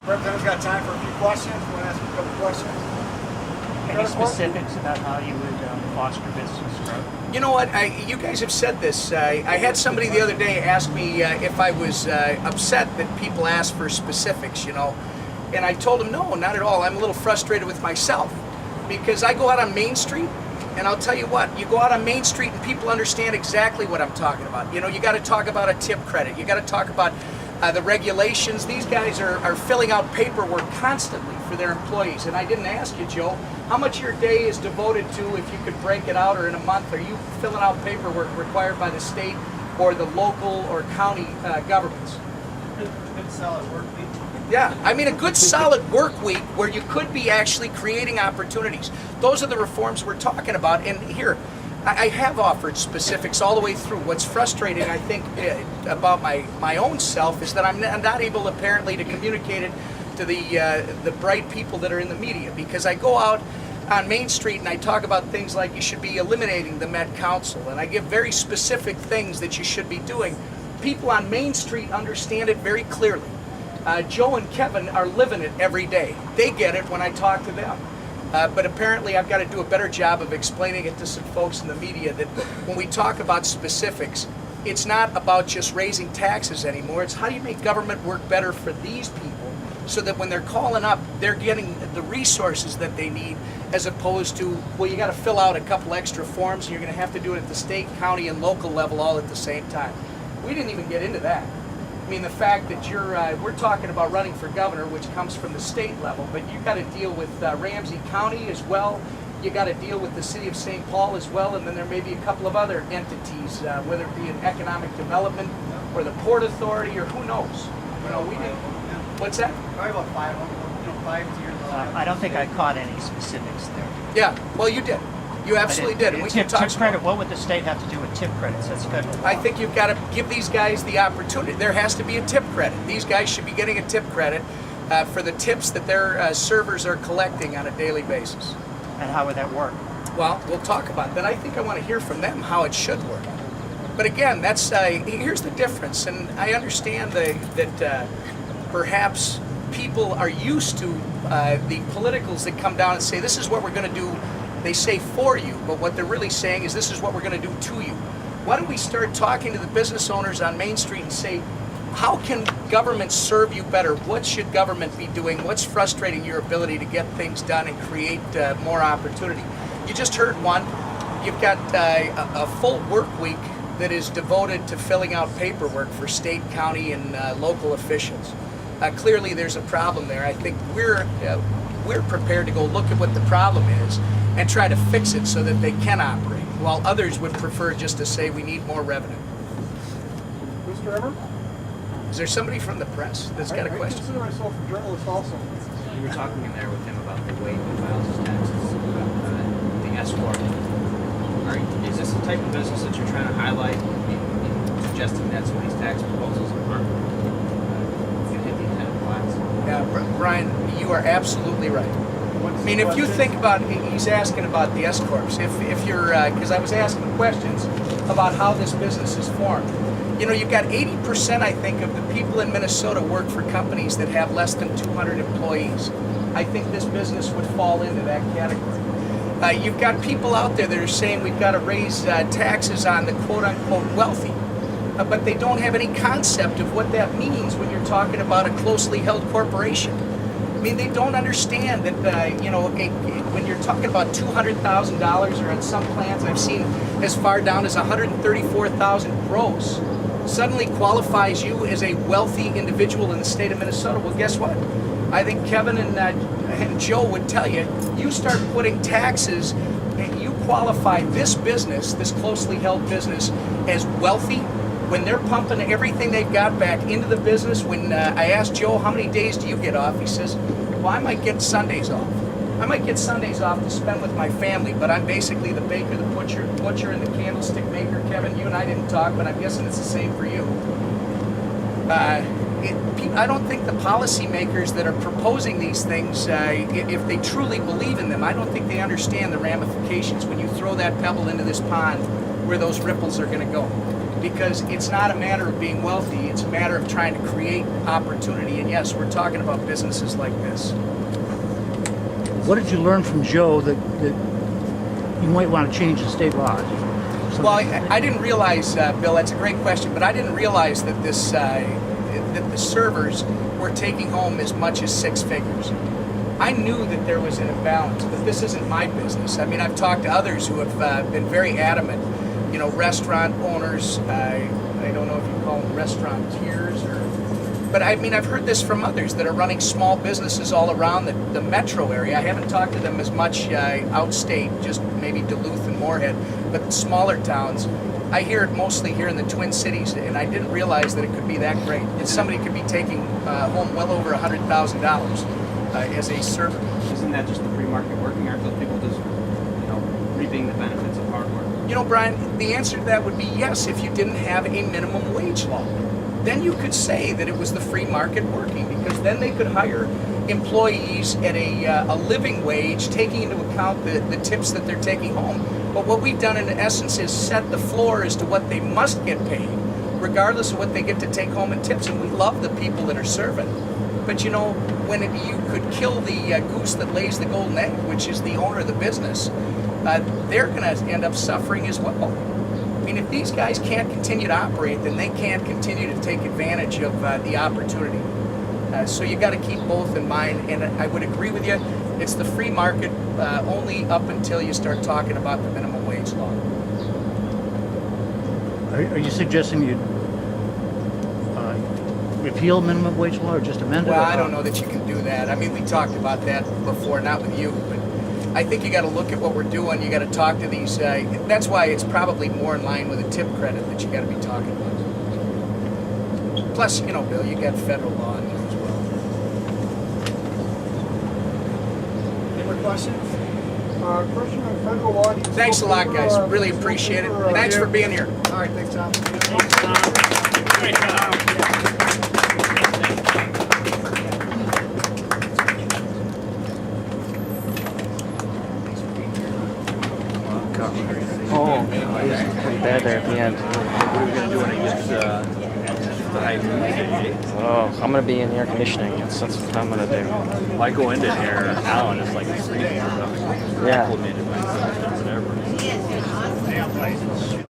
Representative's got time for a few questions. Want to ask a couple questions? Any specifics about how you would foster business growth? You know what? You guys have said this. I had somebody the other day ask me if I was upset that people ask for specifics, and I told him no, not at all. I'm a little frustrated with myself because I go out on Main Street, and I'll tell you what, you go out on Main Street and people understand exactly what I'm talking about. You got to talk about a tip credit. You got to talk about the regulations. These guys are filling out paperwork constantly for their employees. And I didn't ask you, Joe, how much your day is devoted to, if you could break it out, or in a month, are you filling out paperwork required by the state or the local or county governments? Good solid work week. Yeah, I mean a good solid work week where you could be actually creating opportunities. Those are the reforms we're talking about. And here, I have offered specifics all the way through. What's frustrating, I think, about my own self is that I'm not able apparently to communicate it to the bright people that are in the media, because I go out on Main Street and I talk about things like you should be eliminating the Met Council, and I give very specific things that you should be doing. People on Main Street understand it very clearly. Joe and Kevin are living it every day. They get it when I talk to them. But apparently I've got to do a better job of explaining it to some folks in the media that when we talk about specifics, it's not about just raising taxes anymore. It's how do you make government work better for these people so that when they're calling up, they're getting the resources that they need, as opposed to, well, you got to fill out a couple extra forms and you're going to have to do it at the state, county, and local level all at the same time. We didn't even get into that. I mean, the fact that we're talking about running for governor, which comes from the state level, but you've got to deal with Ramsey County as well. You got to deal with the city of St. Paul as well, and then there may be a couple of other entities, whether it be an economic development or the Port Authority or who knows. We didn't. What's that? Probably about 5 years. I don't think I caught any specifics there. Yeah, well, you did. You absolutely did. And we can talk tip credit. What would the state have to do with tip credits? That's federal law. I think you've got to give these guys the opportunity. There has to be a tip credit. These guys should be getting a tip credit for the tips that their servers are collecting on a daily basis. And how would that work? Well, we'll talk about that. I think I want to hear from them how it should work. But again, that's here's the difference. And I understand that perhaps people are used to the politicals that come down and say, this is what we're going to do. They say for you, but what they're really saying is this is what we're going to do to you. Why don't we start talking to the business owners on Main Street and say, how can government serve you better? What should government be doing? What's frustrating your ability to get things done and create more opportunity? You just heard one. You've got a full work week that is devoted to filling out paperwork for state, county, and local officials. Clearly there's a problem there. I think we're prepared to go look at what the problem is and try to fix it so that they can operate, while others would prefer just to say we need more revenue. Mr. Emmer? Is there somebody from the press that's got a question? I consider myself a journalist also. You were talking in there with him about the way he files his taxes, about the S corp. Is this the type of business that you're trying to highlight, suggesting that some of these tax proposals aren't going to hit the intended class? Yeah, Brian, you are absolutely right. I mean, if you think about, he's asking about the S corps. If you're, because I was asking questions about how this business is formed. You've got 80%, I think, of the people in Minnesota work for companies that have less than 200 employees. I think this business would fall into that category. You've got people out there that are saying we've got to raise taxes on the quote-unquote wealthy, but they don't have any concept of what that means when you're talking about a closely held corporation. I mean, they don't understand that, when you're talking about $200,000, or on some plans I've seen as far down as $134,000 gross, suddenly qualifies you as a wealthy individual in the state of Minnesota. Well, guess what? I think Kevin and Joe would tell you, you start putting taxes and you qualify this business, this closely held business, as wealthy, when they're pumping everything they've got back into the business. When I asked Joe, how many days do you get off? He says, well, I might get Sundays off. I might get Sundays off to spend with my family, but I'm basically the baker, the butcher, and the candlestick maker. Kevin, you and I didn't talk, but I'm guessing it's the same for you. I don't think the policymakers that are proposing these things, if they truly believe in them, I don't think they understand the ramifications when you throw that pebble into this pond where those ripples are going to go. because it's not a matter of being wealthy, it's a matter of trying to create opportunity. And yes, we're talking about businesses like this. What did you learn from Joe that you might want to change in state laws? Well, I didn't realize, Bill, that's a great question, but I didn't realize that that the servers were taking home as much as 6 figures. I knew that there was an imbalance, but this isn't my business. I mean, I've talked to others who have been very adamant, you know, restaurant owners, I don't know if you call them restaurateurs, but I mean, I've heard this from others that are running small businesses all around the metro area. I haven't talked to them as much outstate, just maybe Duluth and Moorhead, but smaller towns. I hear it mostly here in the Twin Cities, and I didn't realize that it could be that great. And somebody could be taking home well over $100,000 as a server. Isn't that just the free market working? Aren't those people just, reaping the benefits of hard work? You know, Brian, the answer to that would be yes if you didn't have a minimum wage law. Then you could say that it was the free market working, because then they could hire employees at a living wage, taking into account the tips that they're taking home. But what we've done in essence is set the floor as to what they must get paid, regardless of what they get to take home in tips. And we love the people that are serving. But you know, when you could kill the goose that lays the golden egg, which is the owner of the business, they're going to end up suffering as well. I mean, if these guys can't continue to operate, then they can't continue to take advantage of the opportunity. So you got to keep both in mind. And I would agree with you. It's the free market only up until you start talking about the minimum wage law. Are you suggesting you repeal minimum wage law or just amend it? Well, I don't know that you can do that. I mean, we talked about that before, not with you, but I think you got to look at what we're doing. You got to talk to these. That's why it's probably more in line with a tip credit that you got to be talking about. Plus, you know, Bill, you got federal law in there as well. Any more questions? Question on federal law. Thanks a lot, guys. Really appreciate it. Thanks for being here. All right, thanks, Tom. Oh, pretty bad there at the end. What are we going to do when it gets the high humidity? Oh, I'm gonna be in the air conditioning. That's what I'm gonna do. Well, I go into here now and it's like freezing. Yeah. Acclimated myself to whatever.